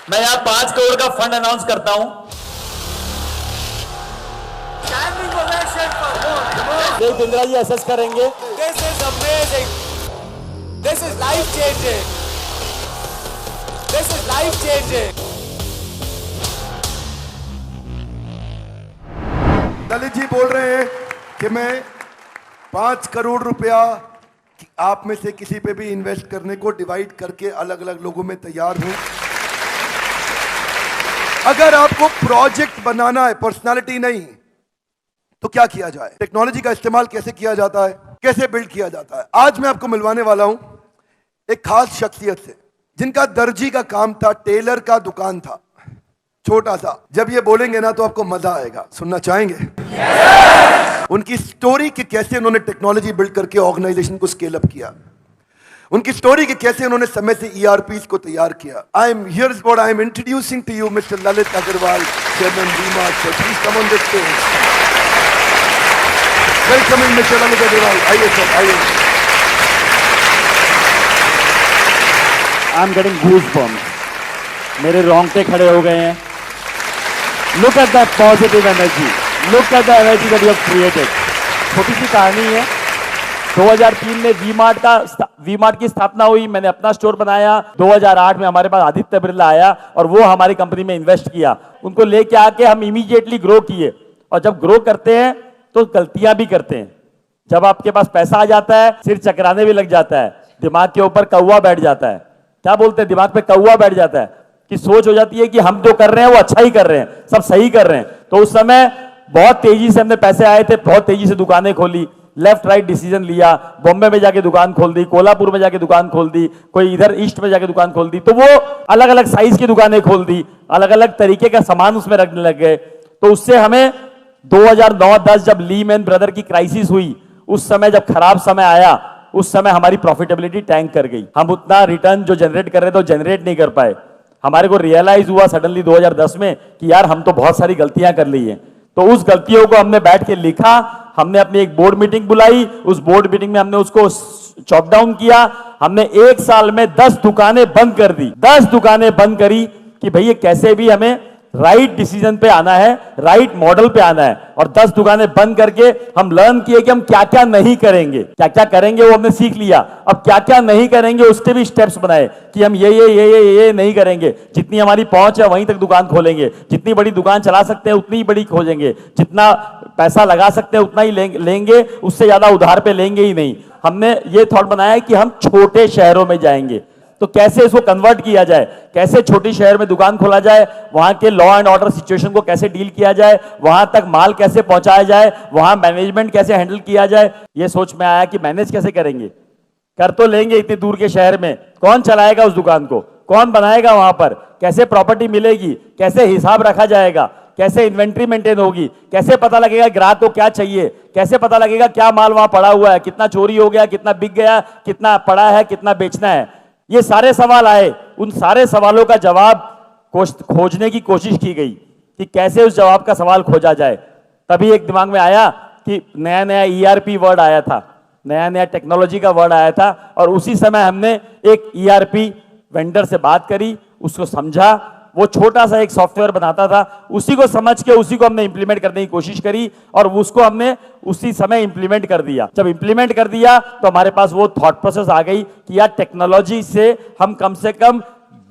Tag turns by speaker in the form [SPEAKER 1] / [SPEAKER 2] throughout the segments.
[SPEAKER 1] मैं यहाँ 5 करोड़ का फंड अनाउंस करता हूँ। देव बिंद्रा जी असेस करेंगे।
[SPEAKER 2] This is amazing. This is life changing. This is life changing.
[SPEAKER 3] Lalit ji बोल रहे हैं कि मैं 5 करोड़ रुपया आप में से किसी पे भी इन्वेस्ट करने को डिवाइड करके अलग अलग लोगों में तैयार हूं। अगर आपको प्रोजेक्ट बनाना है, पर्सनालिटी नहीं, तो क्या किया जाए, टेक्नोलॉजी का इस्तेमाल कैसे किया जाता है, कैसे बिल्ड किया जाता है। आज मैं आपको मिलवाने वाला हूं एक खास शख्सियत से जिनका दर्जी का काम था, टेलर का दुकान था, छोटा सा। जब ये बोलेंगे ना तो आपको मजा आएगा। सुनना चाहेंगे? उनकी स्टोरी कि कैसे उन्होंने टेक्नोलॉजी बिल्ड करके ऑर्गेनाइजेशन को स्केल अप किया, उनकी स्टोरी कि कैसे उन्होंने समय से ERPs को तैयार किया। I am here is what I am introducing to you mister Lalit Agrawal, chairman V Mart. Sir please come on the stage. Welcoming mister Lalit Agrawal. आइए सर, आइए।
[SPEAKER 1] आई एम गेटिंग गूज़बम्प्स, मेरे रोंगटे खड़े हो गए हैं। Look at that positive energy, look at the energy that you have created. छोटी सी कहानी है। 2003 में वी-मार्ट की स्थापना हुई, मैंने अपना स्टोर बनाया। 2008 में हमारे पास आदित्य बिरला आया और वो हमारी कंपनी में इन्वेस्ट किया। उनको लेके आके हम इमीडिएटली ग्रो किए। और जब ग्रो करते हैं तो गलतियां भी करते हैं। जब आपके पास पैसा आ जाता है, सिर चकराने भी लग जाता है, दिमाग के ऊपर कौवा बैठ जाता है। क्या बोलते हैं, दिमाग पे कौवा बैठ जाता है कि सोच हो जाती है कि हम जो कर रहे हैं वो अच्छा ही कर रहे हैं, सब सही कर रहे हैं। तो उस समय बहुत तेजी से हमने पैसे आए थे, बहुत तेजी से दुकानें खोली, लेफ्ट राइट डिसीजन लिया। बॉम्बे में जाके दुकान खोल दी, कोल्हापुर में जाके दुकान खोल दी, कोई इधर ईस्ट में जाके दुकान खोल दी। तो वो अलग अलग साइज की दुकानें खोल दी, अलग अलग तरीके का सामान उसमें रखने लग गए। तो उससे हमें 2009-10 जब लीमैन ब्रदर की क्राइसिस हुई, उस समय जब खराब समय आया, उस समय हमारी प्रॉफिटेबिलिटी टैंक कर गई। हम उतना रिटर्न जो जनरेट कर रहे थे वो जनरेट नहीं कर पाए। हमारे को रियलाइज हुआ सडनली 2010 में कि यार हम तो बहुत सारी गलतियां कर ली हैं। तो उस गलतियों को हमने बैठ के लिखा, हमने अपनी एक बोर्ड मीटिंग बुलाई, उस बोर्ड मीटिंग में हमने उसको चॉप डाउन किया। हमने 1 साल में 10 दुकानें बंद कर दी, 10 दुकानें बंद करी कि भैया कैसे भी हमें राइट डिसीजन पे आना है, राइट मॉडल पे आना है। और 10 दुकानें बंद करके हम लर्न किए कि हम क्या क्या नहीं करेंगे, क्या क्या करेंगे वो हमने सीख लिया। अब क्या क्या नहीं करेंगे उसके भी स्टेप्स बनाए कि हम ये नहीं करेंगे। जितनी हमारी पहुंच है वहीं तक दुकान खोलेंगे, जितनी बड़ी दुकान चला सकते हैं उतनी ही बड़ी खोजेंगे, जितना पैसा लगा सकते हैं उतना ही लेंगे, उससे ज्यादा उधार पे लेंगे ही नहीं। हमने ये थॉट बनाया कि हम छोटे शहरों में जाएंगे, तो कैसे इसको कन्वर्ट किया जाए, कैसे छोटी शहर में दुकान खोला जाए, वहां के लॉ एंड ऑर्डर सिचुएशन को कैसे डील किया जाए, वहां तक माल कैसे पहुंचाया जाए, वहां मैनेजमेंट कैसे हैंडल किया जाए। ये सोच में आया कि मैनेज कैसे करेंगे, कर तो लेंगे इतनी दूर के शहर में, कौन चलाएगा उस दुकान को, कौन बनाएगा वहां पर, कैसे प्रॉपर्टी मिलेगी, कैसे हिसाब रखा जाएगा, कैसे इन्वेंट्री मेंटेन होगी, कैसे पता लगेगा ग्राहक को क्या चाहिए, कैसे पता लगेगा क्या माल वहां पड़ा हुआ है, कितना चोरी हो गया, कितना बिक गया, कितना पड़ा है, कितना बेचना है। ये सारे सवाल आए। उन सारे सवालों का जवाब खोजने की कोशिश की गई कि कैसे उस जवाब का सवाल खोजा जाए। तभी एक दिमाग में आया कि नया नया ERP वर्ड आया था, नया नया टेक्नोलॉजी का वर्ड आया था। और उसी समय हमने एक ERP वेंडर से बात करी, उसको समझा। वो छोटा सा एक सॉफ्टवेयर बनाता था, उसी को समझ के उसी को हमने इंप्लीमेंट करने की कोशिश करी और उसको हमने उसी समय इंप्लीमेंट कर दिया। जब इंप्लीमेंट कर दिया तो हमारे पास वो थॉट प्रोसेस आ गई कि यार टेक्नोलॉजी से हम कम से कम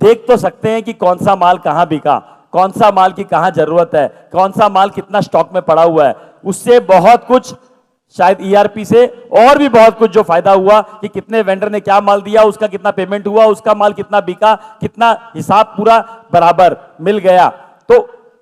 [SPEAKER 1] देख तो सकते हैं कि कौन सा माल कहां बिका, कौन सा माल की कहां जरूरत है, कौन सा माल कितना स्टॉक में पड़ा हुआ है। उससे बहुत कुछ, शायद ERP से और भी बहुत कुछ जो फायदा हुआ कि कितने वेंडर ने क्या माल दिया, उसका कितना पेमेंट हुआ, उसका माल कितना बिका, कितना हिसाब पूरा बराबर मिल गया। तो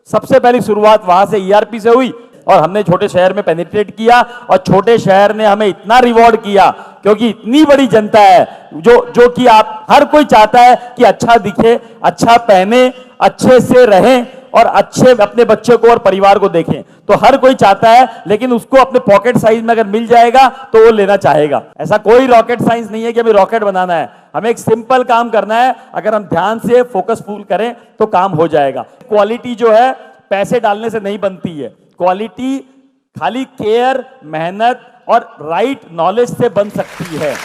[SPEAKER 1] सबसे पहली शुरुआत वहां से ERP से हुई और हमने छोटे शहर में पेनिट्रेट किया और छोटे शहर ने हमें इतना रिवॉर्ड किया क्योंकि इतनी बड़ी जनता है जो कि आप हर कोई चाहता है कि अच्छा दिखे, अच्छा पहने, अच्छे से रहें और अच्छे अपने बच्चे को और परिवार को देखें। तो हर कोई चाहता है, लेकिन उसको अपने पॉकेट साइज में अगर मिल जाएगा तो वो लेना चाहेगा। ऐसा कोई रॉकेट साइंस नहीं है कि हमें रॉकेट बनाना है, हमें एक सिंपल काम करना है। अगर हम ध्यान से फोकसफुल करें तो काम हो जाएगा। क्वालिटी जो है पैसे डालने से नहीं बनती है, क्वालिटी खाली केयर, मेहनत और राइट नॉलेज से बन सकती है।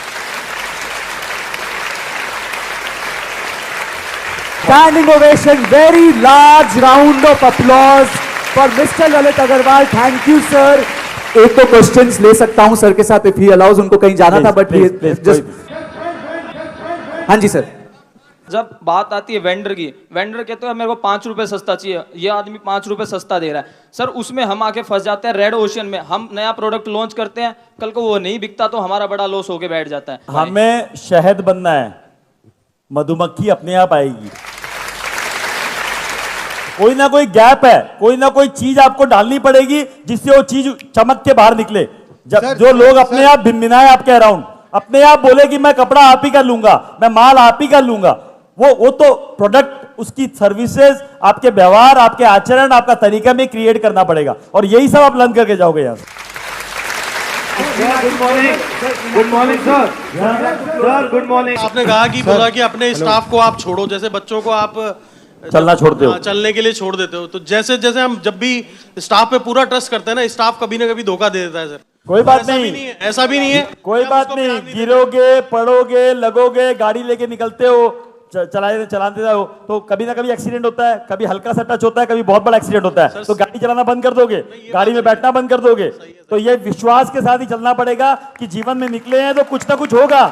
[SPEAKER 1] Standing ovation, very large round of applause for Mr. Lalit Agarwal. Thank you, sir. एक तो क्वेश्चंस ले सकता हूं सर के साथ if he allows, उनको कहीं जाना था बट जस्ट हाँ जी सर।
[SPEAKER 4] जब बात आती है वेंडर की, वेंडर कहते हैं मेरे को 5 रुपए सस्ता चाहिए, ये आदमी 5 रुपए सस्ता दे रहा है सर, उसमें हम आके फंस जाते हैं रेड ओशन में। हम नया प्रोडक्ट लॉन्च करते हैं, कल को वो नहीं बिकता तो हमारा बड़ा लॉस होके बैठ जाता है।
[SPEAKER 5] हमें शहद बनना है, मधुमक्खी अपने आप आएगी। कोई ना कोई गैप है, कोई ना कोई चीज आपको डालनी पड़ेगी जिससे वो चीज चमक के बाहर निकले। जब जो लोग अपने आप भिनभिनाए आपके अराउंड, अपने आप बोले कि मैं कपड़ा आप ही कर लूंगा, मैं माल आप ही कर लूंगा, वो तो प्रोडक्ट, उसकी सर्विसेज, आपके व्यवहार, आपके आचरण, आपका तरीका में क्रिएट करना पड़ेगा और यही सब आप लर्न करके जाओगे यहाँ से।
[SPEAKER 6] Good morning sir. Sir good morning. आपने कहा कि बोला कि अपने स्टाफ को आप छोड़ो, जैसे बच्चों को आप
[SPEAKER 5] चलना छोड़ते हो,
[SPEAKER 6] चलने के लिए छोड़ देते हो, तो जैसे जैसे हम जब भी स्टाफ पे पूरा ट्रस्ट करते हैं ना, स्टाफ कभी ना कभी धोखा दे देता है सर।
[SPEAKER 5] कोई बात
[SPEAKER 6] ऐसा
[SPEAKER 5] नहीं,
[SPEAKER 6] भी नहीं है, ऐसा भी नहीं है,
[SPEAKER 5] कोई बात नहीं। गिरोगे, पड़ोगे, लगोगे, गाड़ी लेके निकलते हो, चलाते हो तो कभी ना कभी एक्सीडेंट होता है, कभी हल्का सा टच होता है, कभी बहुत बड़ा एक्सीडेंट होता है, तो गाड़ी चलाना बंद कर दोगे, गाड़ी में बैठना बंद कर दोगे। तो ये विश्वास के साथ ही चलना पड़ेगा कि जीवन में निकले हैं तो कुछ ना कुछ होगा,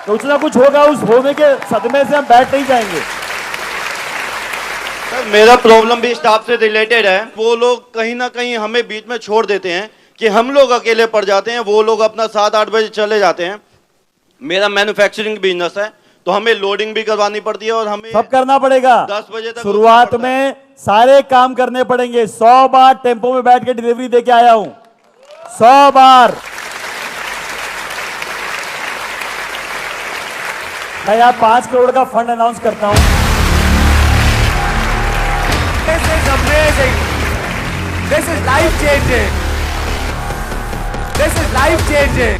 [SPEAKER 5] कुछ ना कुछ होगा। उस होने के सदमे से हम बैठ नहीं जाएंगे।
[SPEAKER 7] सर मेरा प्रॉब्लम भी स्टाफ से रिलेटेड है। वो लोग कहीं ना कहीं हमें बीच में छोड़ देते हैं कि हम लोग अकेले पड़ जाते हैं, वो लोग अपना 7-8 बजे चले जाते हैं। मेरा मैन्युफैक्चरिंग बिजनेस है तो हमें लोडिंग भी करवानी पड़ती है और हमें
[SPEAKER 5] सब करना पड़ेगा।
[SPEAKER 7] 10 बजे तक
[SPEAKER 5] शुरुआत में सारे काम करने पड़ेंगे। 100 बार टेम्पो में बैठ के डिलीवरी देके आया हूं, 100 बार। मैं यहाँ 5 करोड़ का फंड अनाउंस करता हूं।
[SPEAKER 2] This is amazing. This is life changing. This is life changing.